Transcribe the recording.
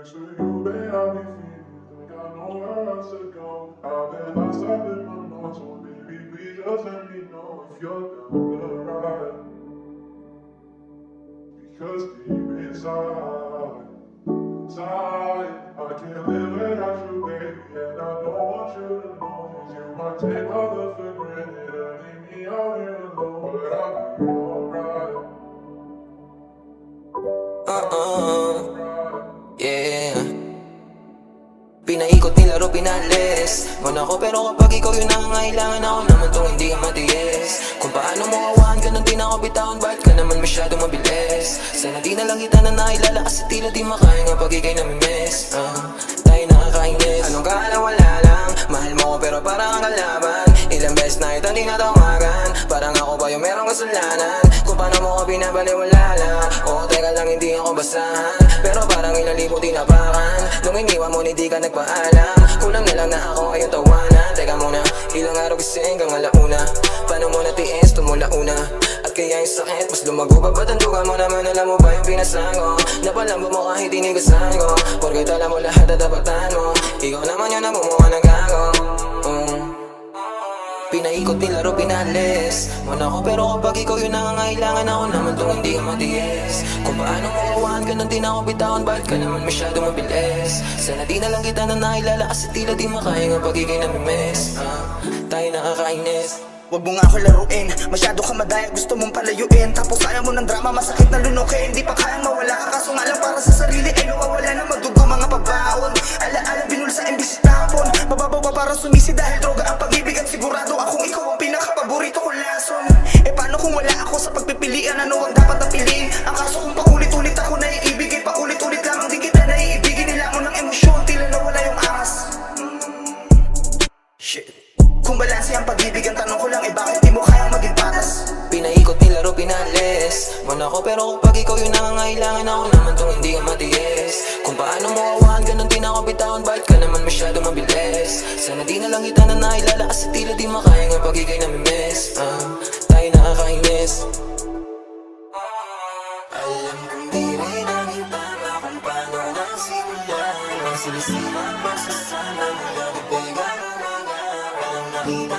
next to you, babe, I be feeling like I know where else to go. I've been lost up in my mind, so baby, please just let me know if you're down the ride. Because deep inside, I can't live without you, baby, and I don't want you to know. You might take all the for granted and leave me out here alone, but I'll be alright. Yeah. Pinaikot nilaro pinalis man ako, pero kapag ikaw yung nangangailangan, ako naman tong hindi ka matiis. Kung paano mo kawahan ka nang di na ako bitawan, bakit ka naman masyadong mabilis? Sana di na lang kita na nakilala, kasi tila di makaya nga pag ikay namimiss. Tayo nakakainis. Anong kala wala lang, mahal mo ko pero parang ang kalaban. Ilang beses na ito di natawagan, parang ako ba yung merong kasalanan? Kung paano mo ko binabaliwala. Oo, teka lang, hindi ako basahan, pero parang ilang libo tinapakan. Nung iniwan mo, hindi ka nagpaalam. Kulang na lang na ako ngayon tawanan. Teka muna, ilang araw gising hanggang alauna. Paano mo natiis, tumula una? At kaya yung sakit, mas lumago pa. Ba't ang duga mo naman, alam mo ba yung pinasango? Napalambo mo kahit tinigasan ko, porket alam mo lahat at tapatan mo. Ikaw naman yun ang bumuha ng gago. Pinaikot nilaro pinalis man ako, pero kapag ikaw yung nangangailangan, ako naman tong hindi ka matiis. Kung paano mo kawahan ka nang di na ako bitawan, bakit ka naman masyadong mabilis? Sana di na lang kita na nakilala, kasi tila di makaya nga pag ikay namimiss. Tayo nakakainis. Huwag mo nga ako laruin, masyado ka madaya, gusto mong palayuin. Tapos ayaw mo ng drama, masakit na lunukin. Hindi pa kayang mawala ka, kaso nga lang para sa sarili ay nawawala na magdugo mga pabaon. Ala-ala binul sa imbis tapon, mababaw para sumisi dahil droga ang pag-ibig. At sigurado akong ikaw ang pinaka-paborito ko lason. Eh paano kung wala ako sa pagpipilian, ano ang dapat na piliin? Ang kaso kung paulit-ulit ako naiibig, ay paulit-ulit lamang di kita naiibigin. Nila mo ng emosyon, tila nawala yung angas. Shit. Kung balanse ang pag-ibig, ang tanong ko lang, bakit di mo kayang maging patas? Pinaikot nilaro pinalis man ako, pero kapag ikaw yung nangangailangan, ako naman tong hindi ka matiis. Kung paano mo kawahan ka nang di na ako bitawan, bakit ka naman masyadong mabilis? Sana di na lang kita na nakilala, kasi tila di makaya nga pag ikay namimiss. Tayo nakakainis. Alam kong di rin ang itama kung paano nagsimula. Ang sinisira, magsasama, mula bibig ang umaga. Walang nakita